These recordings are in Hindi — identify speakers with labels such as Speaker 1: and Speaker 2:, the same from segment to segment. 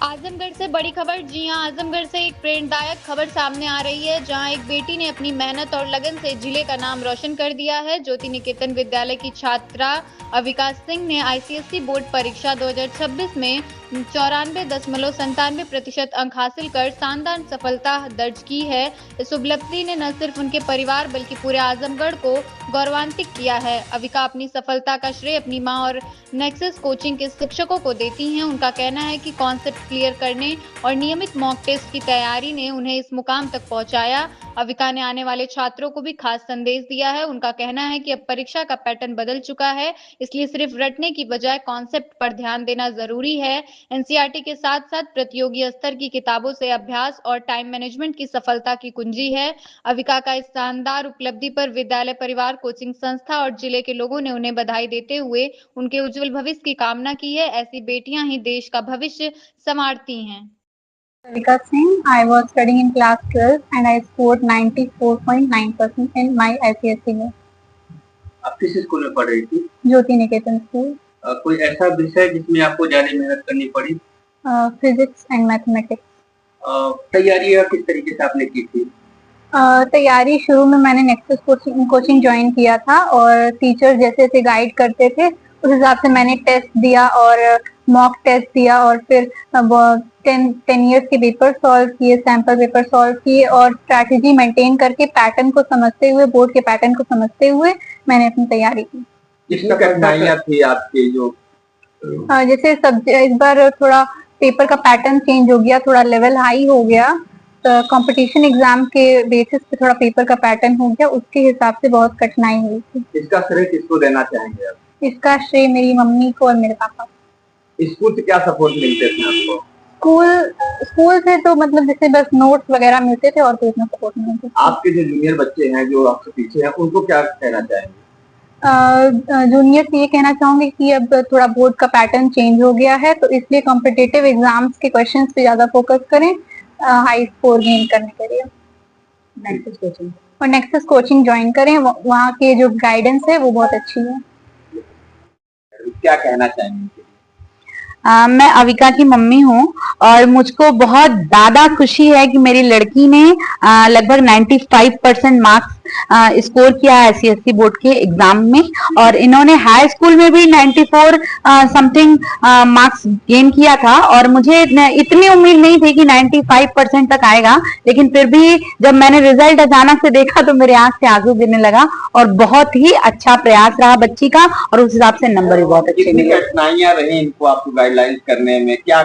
Speaker 1: आजमगढ़ से बड़ी खबर। जी हां, आजमगढ़ से एक प्रेरणादायक खबर सामने आ रही है, जहां एक बेटी ने अपनी मेहनत और लगन से जिले का नाम रोशन कर दिया है। ज्योति निकेतन विद्यालय की छात्रा अविका सिंह ने आईसीएसई बोर्ड परीक्षा 2026 में 94.97% अंक हासिल कर शानदार सफलता दर्ज की है। इस उपलब्धि ने न सिर्फ उनके परिवार बल्कि पूरे आजमगढ़ को गौरवान्वित किया है। अविका अपनी सफलता का श्रेय अपनी मां और नेक्सस कोचिंग के शिक्षकों को देती हैं। उनका कहना है कि कॉन्सेप्ट क्लियर करने और नियमित मॉक टेस्ट की तैयारी ने उन्हें इस मुकाम तक पहुंचाया। अविका ने आने वाले छात्रों को भी खास संदेश दिया है। उनका कहना है कि अब परीक्षा का पैटर्न बदल चुका है, इसलिए सिर्फ रटने की बजाय कॉन्सेप्ट पर ध्यान देना जरूरी है। एनसीईआरटी के साथ साथ प्रतियोगी स्तर की किताबों से अभ्यास और टाइम मैनेजमेंट की सफलता की कुंजी है। अविका का इस शानदार उपलब्धि पर विद्यालय परिवार, कोचिंग संस्था और जिले के लोगों ने उन्हें बधाई देते हुए उनके उज्जवल भविष्य की कामना की है। ऐसी बेटियां ही देश का भविष्य संवारती हैं।
Speaker 2: Vika Singh. I was studying in class 12 and I scored 94.9% in my ICSE में।
Speaker 3: आप किस स्कूल में पढ़ रही थी?
Speaker 2: ज्योति निकेतन स्कूल।
Speaker 3: कोई ऐसा विषय जिसमें आपको ज्यादा मेहनत करनी पड़ी?
Speaker 2: Physics and mathematics.
Speaker 3: तैयारी किस तरीके से आपने की थी?
Speaker 2: तैयारी शुरू में मैंने नेक्सस कोचिंग ज्वाइन किया था और टीचर जैसे जैसे गाइड करते थे उस हिसाब से मैंने टेस्ट दिया और मॉक टेस्ट दिया और फिर 10 इयर्स के पेपर सॉल्व किए, सैंपल पेपर सॉल्व किए और स्ट्रैटेजी मेंटेन करके पैटर्न को समझते हुए, बोर्ड के पैटर्न को समझते हुए मैंने अपनी तैयारी की।
Speaker 3: किसका कठिनाइयां थी आपके जो?
Speaker 2: जैसे इस बार थोड़ा पेपर का पैटर्न चेंज हो गया, थोड़ा लेवल हाई हो गया, कंपटीशन एग्जाम के बेसिस पे थोड़ा पेपर का पैटर्न हो गया, उसके हिसाब से बहुत कठिनाई हुई थी।
Speaker 3: इसका श्रेय किसको देना चाहेंगे आप?
Speaker 2: इसका श्रेय मेरी मम्मी को और मेरे पापा।
Speaker 3: स्कूल से क्या सपोर्ट मिलते थे आपको?
Speaker 2: स्कूल से तो मतलब जैसे बस नोट्स वगैरह मिलते थे और कोई इतना सपोर्ट नहीं मिलता।
Speaker 3: आपके जो जूनियर बच्चे हैं जो आपसे पीछे हैं उनको क्या कहना चाहेंगे?
Speaker 2: जूनियर से ये कहना चाहूंगी कि अब थोड़ा बोर्ड का पैटर्न चेंज हो गया है, तो इसलिए कॉम्पिटिटिव एग्जाम्स के क्वेश्चंस पे ज्यादा फोकस करें हाई स्कोर गेन करने के लिए। नेक्सस कोचिंग ज्वाइन करें, वहाँ के जो गाइडेंस है वो बहुत अच्छी है।
Speaker 3: क्या कहना चाहेंगे?
Speaker 4: मैं अविका की मम्मी हूँ और मुझको बहुत ज्यादा खुशी है कि मेरी लड़की ने लगभग 95% मार्क्स स्कोर किया है आईसीएसई बोर्ड के एग्जाम में और इन्होंने हाई स्कूल में भी 94 समथिंग मार्क्स गेन किया था और मुझे इतनी उम्मीद नहीं थी कि 95% तक आएगा, लेकिन फिर भी जब मैंने रिजल्ट अचानक से देखा तो मेरे आंख से आंसू गिरने लगा और बहुत ही अच्छा प्रयास रहा बच्ची का और उस हिसाब से नंबर भी बहुत अच्छे मिले।
Speaker 3: कठिनाइयां रही इनको आपको गाइडलाइंस करने में? क्या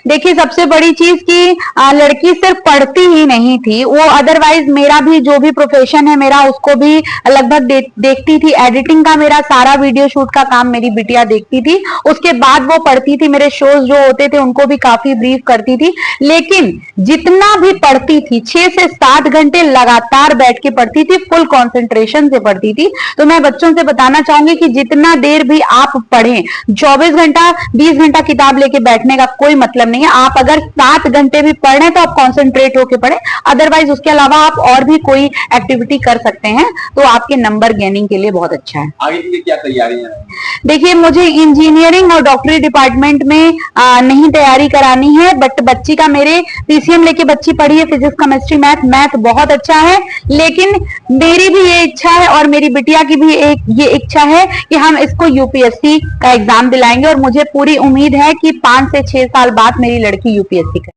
Speaker 4: देखिए, सबसे बड़ी चीज कि लड़की सिर्फ पढ़ती ही नहीं थी, वो अदरवाइज मेरा भी जो भी प्रोफेशन है मेरा उसको भी लगभग देखती थी। एडिटिंग का मेरा सारा वीडियो शूट का काम मेरी बिटिया देखती थी, उसके बाद वो पढ़ती थी, मेरे शोज जो होते थे उनको भी काफी ब्रीफ करती थी। लेकिन जितना भी पढ़ती थी 6 से 7 घंटे लगातार बैठ के पढ़ती थी, फुल कॉन्सेंट्रेशन से पढ़ती थी। तो मैं बच्चों से बताना चाहूंगी कि जितना देर भी आप पढ़ें, 24 घंटा 20 घंटा किताब लेके बैठने का कोई मतलब नहीं है। आप अगर 7 घंटे भी पढ़ रहे हैं तो आप कॉन्सेंट्रेट होकर पढ़ें, अदरवाइज उसके अलावा आप और भी कोई एक्टिविटी कर सकते हैं तो आपके नंबर गेनिंग के लिए बहुत अच्छा है।
Speaker 3: आगे के लिए क्या तैयारियां हैं?
Speaker 4: देखिए, मुझे इंजीनियरिंग और डॉक्टरी डिपार्टमेंट में नहीं तैयारी करानी है, बट बच्ची का मेरे पीसीएम लेके बच्ची पढ़ी है, फिजिक्स केमिस्ट्री मैथ बहुत अच्छा है। लेकिन मेरी भी ये इच्छा है और मेरी बिटिया की भी ये इच्छा है कि हम इसको यूपीएससी का एग्जाम दिलाएंगे और मुझे पूरी उम्मीद है कि 5 से 6 साल बाद मेरी लड़की यूपीएससी करे।